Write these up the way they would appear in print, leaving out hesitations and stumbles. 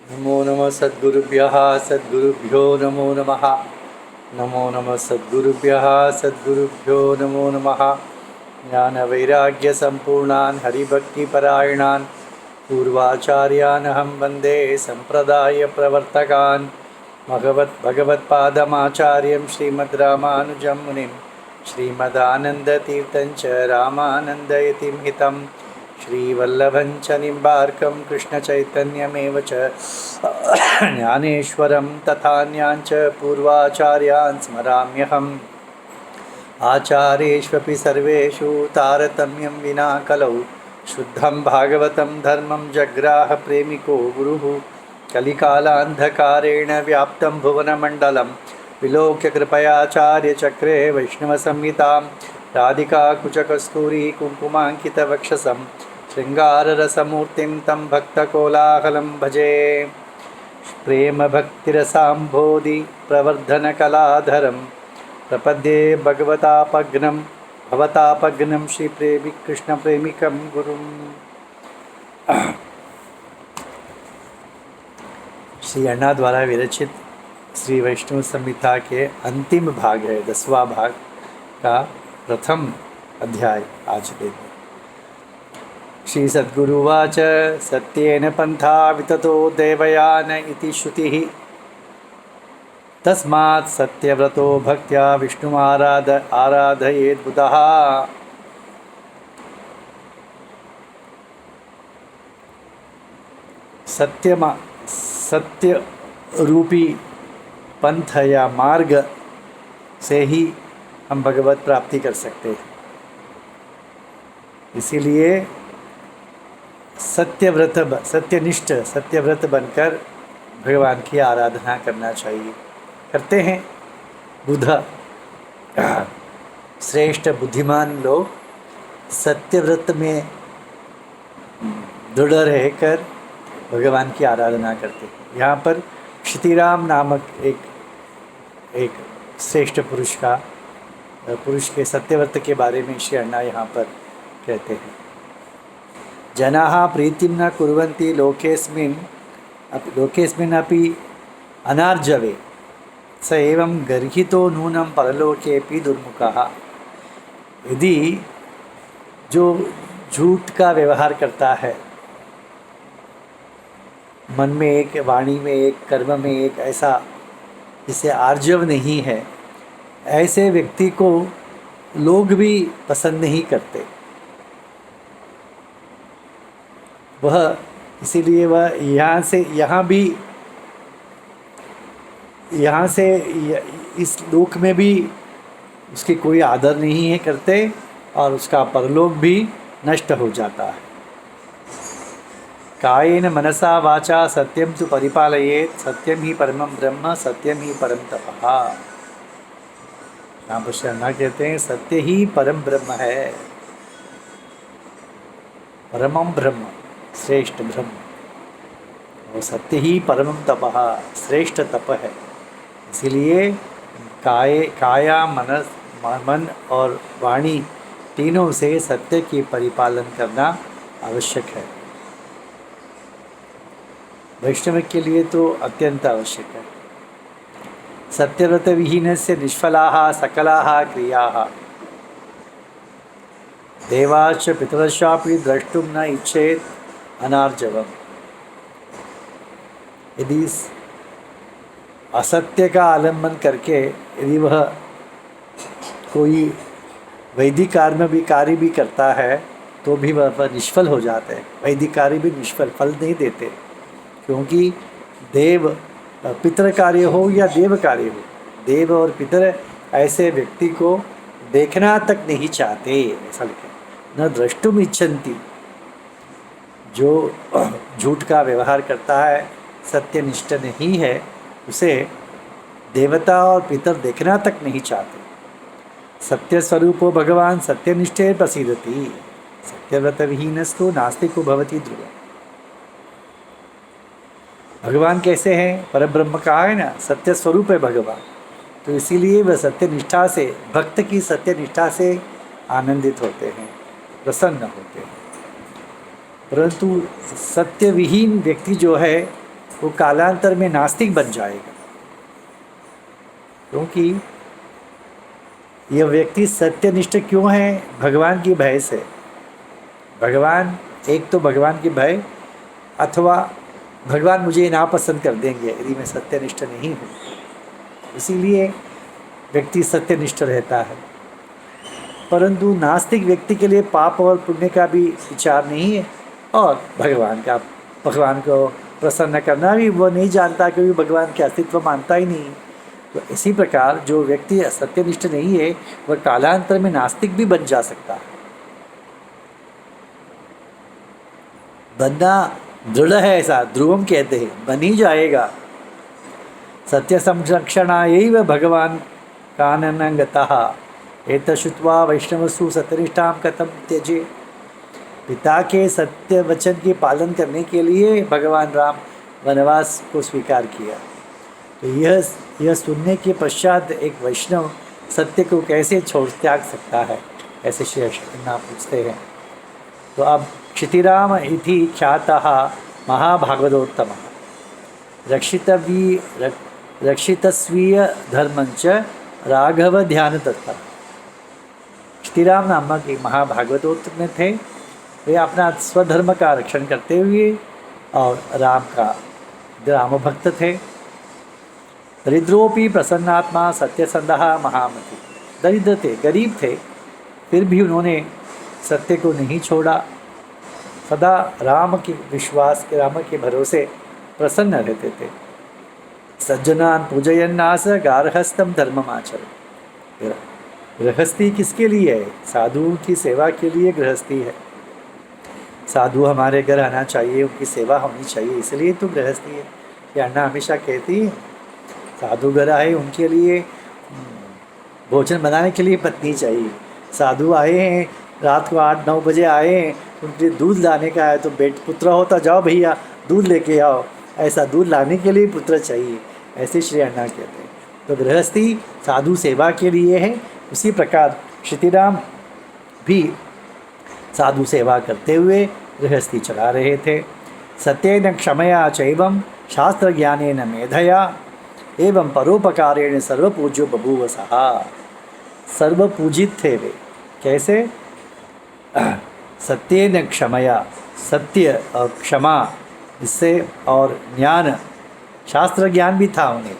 नमो नमः सद्गुरुभ्यः सद्गुरुभ्यो नमो नमः। नमो नमः सद्गुरुभ्यः सद्गुरुभ्यो नमो नमः। ज्ञानवैराग्यसम्पूर्णान् हरिभक्तिपरायणान् पूर्वाचार्यानहं वन्दे सम्प्रदायप्रवर्तकान् भगवत्पादमाचार्यं श्रीमद्रामानुजं मुनिं श्रीमदानन्दतीर्थं च रामानन्दयतिं हितं श्रीवल्लभं च निम्बार्कं कृष्णचैतन्यमेव च ज्ञानेश्वरं तथान्याञ्च पूर्वाचार्यान् स्मराम्यहम्। आचार्येष्वपि सर्वेषु तारतम्यं विना कलौ शुद्धं भागवतं धर्मं जग्राह प्रेमिको गुरुः। कलिकालान्धकारेण व्याप्तं भुवनमण्डलं विलोक्य कृपयाचार्यचक्रे वैष्णवसंहितां राधिकाकुचकस्तूरी कुङ्कुमाङ्कितवक्षसं शृङ्गाररसमूर्तिं तं भक्तकोलाहलं भजे। प्रेमभक्तिरसाम्भोधि प्रवर्धनकलाधरं प्रपद्ये भवतापग्नं श्रीप्रेमी कृष्णप्रेमिकं गुरुम्। श्री अण्णा द्वारा विरचित श्री वैष्णव संहिता के अंतिम भाग है, 10वां भाग का प्रथम अध्याय आज देखते। श्री सद्गुरुवाच सत्येन पन्था विततो देवयान इति श्रुतिः तस्मात् सत्यव्रतो भक्त्या विष्णुमाराधयेत् बुधः। सत्य रूपी पंथ या मार्ग से ही हम भगवत प्राप्ति कर सकते हैं। इसीलिए सत्यव्रत बनकर भगवान की आराधना करना चाहिए। करते हैं। बुध श्रेष्ठ बुद्धिमान लोग सत्यव्रत में दृढ़ रहकर भगवान की आराधना करते हैं। यहाँ पर क्षितिराम नामक एक श्रेष्ठ पुरुष के सत्यव्रत के बारे में श्री अण्णा यहाँ पर कहते हैं। जनाः प्रीतिं न कुर्वन्ति लोकेऽस्मिन् अपि अनार्जवे स एवं गर्हितो नूनं परलोकेऽपि दुर्मुखः। यदि जो झूठ का व्यवहार करता है, मन में एक, वाणी में एक, कर्म में एक, ऐसा जिसे आर्जव नहीं है, ऐसे व्यक्ति को लोग भी पसंद नहीं करते। वह इसीलिए वह यहाँ से इस लोक में भी उसकी कोई आदर नहीं है करते, और उसका परलोक भी नष्ट हो जाता है। कायेन मनसा वाचा सत्यं तु परिपालयेत् सत्यं ही परमं ब्रह्म सत्यं ही परम तपः। यहाँ पर शरणा कहते हैं सत्य ही परम ब्रह्म है, परमं ब्रह्म, श्रेष्ठ ब्रह्म, और सत्य ही परमं तपः, श्रेष्ठ तप है। इसीलिए काया मन और वाणी तीनों से सत्य की परिपालन करना आवश्यक है। वैष्णव के लिए तो अत्यंत आवश्यक है। सत्यव्रत विहीनस्य निष्फलाः सकलाः क्रियाः देवाश्च पितरश्चापि द्रष्टुं न इच्छेत् अनार्जवम्। यदि असत्य का आलम्बन करके यदि वह कोई वैदिक कार्य भी करता है तो भी वह निष्फल हो जाते हैं। वैदिक कार्य भी निष्फल फल नहीं देते, क्योंकि पितृ कार्य हो या देव कार्य हो, देव और पितर ऐसे व्यक्ति को देखना तक नहीं चाहते। ऐसा लिखा, न द्रष्टुम इच्छन्ति। जो झूठ का व्यवहार करता है, सत्यनिष्ठ नहीं है, उसे देवता और पितर देखना तक नहीं चाहते। सत्य स्वरूपो भगवान सत्यनिष्ठे प्रसीदति सत्यव्रत विहीनस्तु नास्तिको भवति ध्रुव। भगवान कैसे हैं? परब्रह्म कहा है ना, सत्य स्वरूप है भगवान। तो इसीलिए वह सत्यनिष्ठा से, भक्त की सत्यनिष्ठा से आनंदित होते हैं, प्रसन्न होते हैं। परंतु सत्य विहीन व्यक्ति जो है वो कालांतर में नास्तिक बन जाएगा, क्योंकि यह व्यक्ति सत्यनिष्ठ क्यों है? भगवान की भय से। भगवान, एक तो भगवान की भय, अथवा भगवान मुझे नापसंद कर देंगे यदि मैं सत्यनिष्ठ नहीं हूँ, इसीलिए व्यक्ति सत्यनिष्ठ रहता है। परंतु नास्तिक व्यक्ति के लिए पाप और पुण्य का भी विचार नहीं है, और भगवान को प्रसन्न करना भी वो नहीं जानता, क्योंकि भगवान के अस्तित्व मानता ही नहीं। तो इसी प्रकार जो व्यक्ति सत्यनिष्ठ नहीं है वह कालांतर में नास्तिक भी बन जा सकता है। बनना दृढ़ है, ऐसा ध्रुवम कहते हैं, बन ही जाएगा। सत्य संरक्षणायैव भगवान काननगतः एतश्रुत्वा वैष्णवसु सत्यनिष्ठां कथं त्यजे। पिता के सत्य वचन के पालन करने के लिए भगवान राम वनवास को स्वीकार किया। तो यह सुनने के पश्चात एक वैष्णव सत्य को कैसे त्याग सकता है, ऐसे श्री अश्विना पूछते हैं। तो अब क्षितिराम इति ख्यातः महाभागवतोत्तमः रक्षितस्वीय धर्मंच राघव ध्यान तत्पर। क्षितिराम नामक एक महाभागवतोत्तम थे। वे अपना स्वधर्म का रक्षण करते हुए और राम भक्त थे। दरिद्रोपि प्रसन्नात्मा सत्यसंधः महामति। दरिद्र थे, गरीब थे, फिर भी उन्होंने सत्य को नहीं छोड़ा। सदा राम के विश्वास के, राम के भरोसे प्रसन्न रहते थे। सज्जनान पूजयन्नास गार्हस्थम धर्ममाचर। गृहस्थी किसके लिए है? साधुओं की सेवा के लिए गृहस्थी है। साधु हमारे घर आना चाहिए, उनकी सेवा होनी चाहिए, इसलिए तो गृहस्थी है। ये अन्ना हमेशा कहती है, साधु घर आए उनके लिए भोजन बनाने के लिए पत्नी चाहिए। साधु आए हैं, रात को 8-9 बजे आए हैं, उनके लिए दूध लाने का है, तो पुत्र होता जाओ भैया दूध लेके आओ, ऐसा दूध लाने के लिए पुत्र चाहिए, ऐसे श्री अन्ना कहते हैं। तो गृहस्थी साधु सेवा के लिए है। उसी प्रकार क्षितिराम भी साधु सेवा करते हुए गृहस्थी चला रहे थे। सत्येन क्षमया चैवं शास्त्र ज्ञानेन मेधया एवं परोपकारेण सर्वपूज्यो बभूवसः। सर्वपूजित थे वे। कैसे? सत्येन क्षमया, सत्य और क्षमा, इससे, और ज्ञान, शास्त्र ज्ञान भी था उन्हें,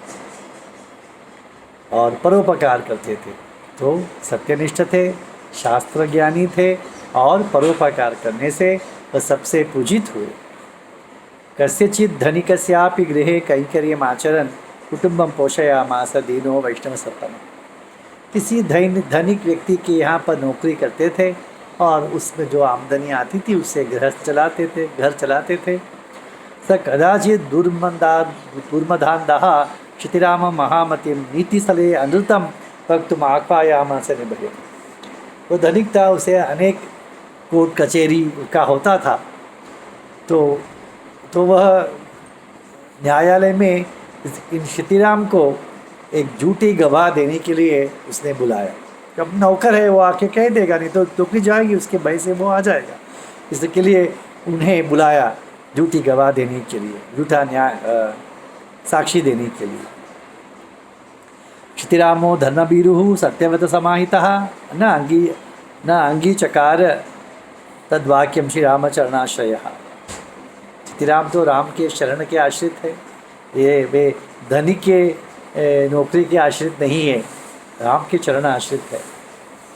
और परोपकार करते थे। तो सत्यनिष्ठ थे, शास्त्र ज्ञानी थे, और परोपकार करने से वह सबसे पूजित हुए। कस्यचित् धनिकस्यापि गृहे कैंकर्यमाचरन् कुटुंबं पोषयामास दीनो वैष्णव सत्तम। किसी धनिक व्यक्ति के यहाँ पर नौकरी करते थे, और उसमें जो आमदनी आती थी उससे घर चलाते थे। स कदाचित् दुर्मदान्धः क्षितिरामं महामतिं नीतिस्थले अनृतं वक्तुम् आह्वयामास निभये। वो धनिक था, उसे अनेक कोर्ट कचहरी का होता था, तो वह न्यायालय में इन क्षितिराम को एक झूठी गवाह देने के लिए उसने बुलाया। अब नौकर है, वो आके कह देगा, नहीं तो नौकरी जाएगी, उसके भय से वो आ जाएगा। इसके लिए उन्हें बुलाया झूठी गवाह देने के लिए, झूठा साक्षी देने के लिए। क्षितिरामो धर्मभीरुः सत्यवत समाहितः न अंगीचकार तद्वाक्यम श्री रामचरणाश्रयः। क्षितिराम तो राम के शरण के आश्रित है, ये वे धनिक के नौकरी के आश्रित नहीं है, राम के चरण आश्रित है।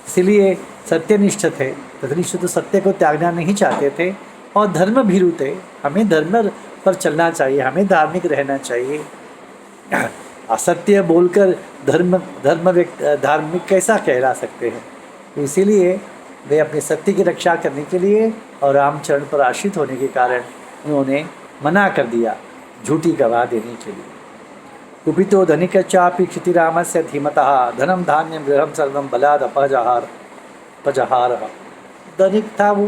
इसलिए सत्यनिष्ठ थे। सत्यनिष्ठ तो सत्य को त्यागना नहीं चाहते थे, और धर्म भीरु थे। हमें धर्म पर चलना चाहिए, हमें धार्मिक रहना चाहिए। असत्य बोलकर धार्मिक कैसा कहला सकते हैं? तो इसीलिए वे अपने सत्य की रक्षा करने के लिए और रामचरण पर आश्रित होने के कारण उन्होंने मना कर दिया झूठी गवाह देने के लिए। कुपितो धनिकश्चापि क्षितिरामस्य धीमतः धनम धान्यम गृहम सर्वम बलाद अपजहार। धनिक था वो,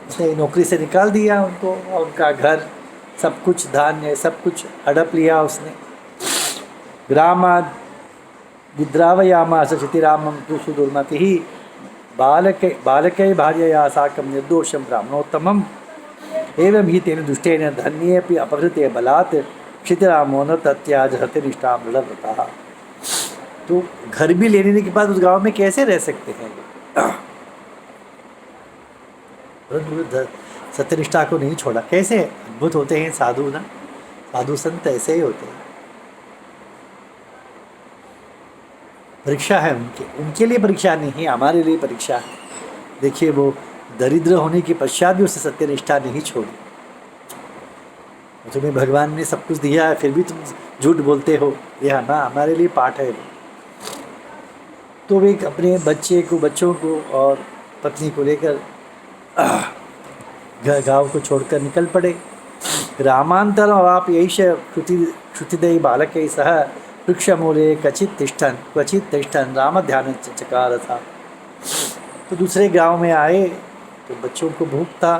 उसने नौकरी से निकाल दिया उनको, और उनका घर, सब कुछ धान्य, सब कुछ हड़प लिया उसने। ग्रामाद विद्रावयामास क्षितिरामं तु सुदुर्मतिः बालकै भार्यया साकं निर्दोषं ब्राह्मणोत्तमं एवं ही तेन दुष्टेन धन्येऽपि अपहृते बलात् क्षितिरामो न तत्याज हतिनिष्ठा दृढ़व्रता। तो घर भी लेने के बाद उस गांव में कैसे रह सकते हैं? सत्यनिष्ठा को नहीं छोड़ा, कैसे अद्भुत होते हैं साधु ना, साधु संत ऐसे ही होते हैं। परीक्षा है उनके लिए परीक्षा नहीं है, हमारे लिए परीक्षा है। देखिए वो दरिद्र होने के पश्चात भी उसे सत्यनिष्ठा नहीं छोड़ी। तुम्हें भगवान ने सब कुछ दिया है फिर भी तुम झूठ बोलते हो, ये हमारे लिए पाठ है। तो वे अपने बच्चों को और पत्नी को लेकर गाँव को छोड़कर निकल पड़े। रामांतरम अवाप यही श्रुतिदयी बालक सह वृक्षमूले क्वचित तिष्ठन राम ध्यान चकार था। तो दूसरे गांव में आए तो बच्चों को भूख था,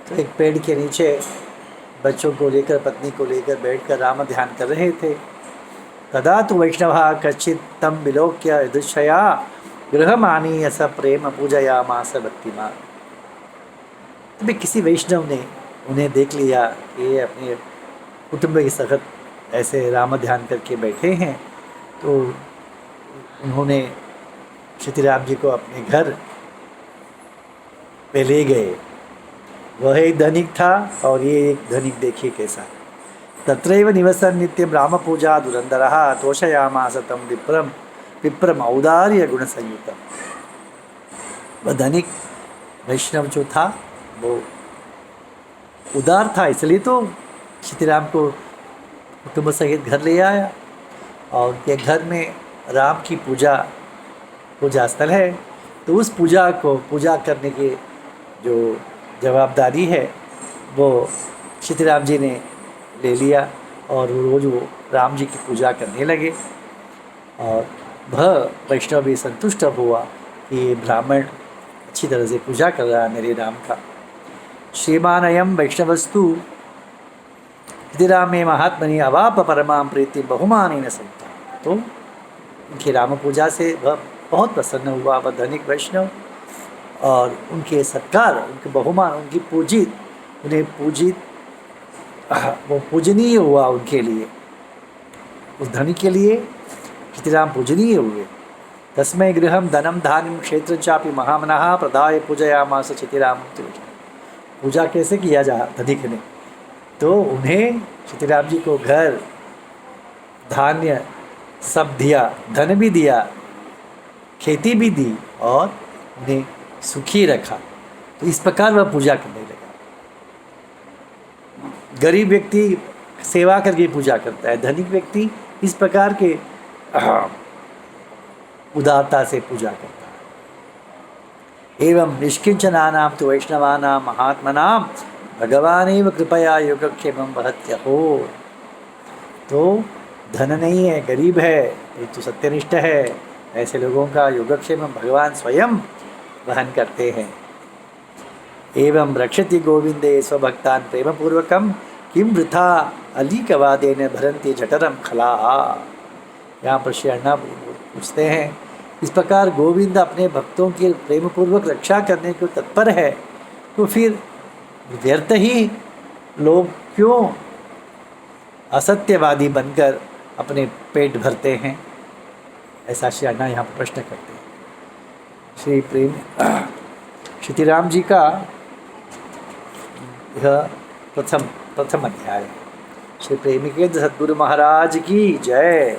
तो एक पेड़ के नीचे बच्चों को लेकर पत्नी को लेकर बैठकर राम ध्यान कर रहे थे। तदा तो वैष्णव कच्चित तम विलोक्य दृश्यया गृहमानीय स प्रेम पूजया मास भक्तिमान। तभी किसी वैष्णव ने उन्हें देख लिया कि अपने कुटुंब के सखत ऐसे राम ध्यान करके बैठे हैं, तो उन्होंने श्री राम जी को अपने घर पे ले गए। वह एक धनिक था और ये एक धनिक देखिए कैसा। तत्रैव निवसन नित्यं राम पूजा दुरंदरः तोषयामास तं विप्रम औदार्य गुण संयुतम। वह धनिक वैष्णव जो था वो उदार था, इसलिए तो श्री राम को कुटुंब सहित घर ले आया। और ये घर में राम की पूजा स्थल है, तो उस पूजा करने की जो जवाबदारी है वो श्री राम जी ने ले लिया और रोज़ वो राम जी की पूजा करने लगे। और वह वैष्णव भी संतुष्ट हुआ कि ब्राह्मण अच्छी तरह से पूजा कर रहा है मेरे राम का। श्रीमान अयम वैष्णवस्तु रामे महात्मनि अवाप परमां प्रीति बहुमानेन संता। तो उनकी राम पूजा से वह बहुत प्रसन्न हुआ, वह धनिक वैष्णव, और उनके सत्कार, उनके बहुमान, उन्हें पूजित वो पूजनीय हुआ उनके लिए, उस धनिक के लिए श्री राम पूजनीय हुए। तस्मै गृहम धनम धान्यम क्षेत्र चापि महामनः प्रदाय पूजयामास चितिराम। पूजा कैसे किया जा धनिक ने, तो उन्हें श्री राम जी को घर धान्य सब दिया, धन भी दिया, खेती भी दी और उन्हें सुखी रखा। तो इस प्रकार वह पूजा करने लगा। गरीब व्यक्ति सेवा करके पूजा करता है, धनिक व्यक्ति इस प्रकार के उदारता से पूजा करता है। एवं निष्किंचनानां तो वैष्णवानां महात्मनां भगवानेव कृपया योगक्षेमं वहत्यहो। तो धन नहीं है, गरीब है, तो सत्यनिष्ठ है, ऐसे लोगों का योगक्षेम भगवान स्वयं वहन करते हैं। एवं रक्षति गोविंदे स्वभक्तान प्रेमपूर्वकम किम वृथा अलीकवादेन भरन्ति जठरम खलाहा। यहाँ पर श्री अण्णा पूछते हैं, इस प्रकार गोविंद अपने भक्तों की प्रेमपूर्वक रक्षा करने को तत्पर है, तो फिर व्यर्थ ही लोग क्यों असत्यवादी बनकर अपने पेट भरते हैं? ऐसा श्री अण्णा यहाँ पर प्रश्न करते हैं। श्री राम जी का यह प्रथम अध्याय। श्री प्रेमिकेंद्र सद्गुरु महाराज की जय।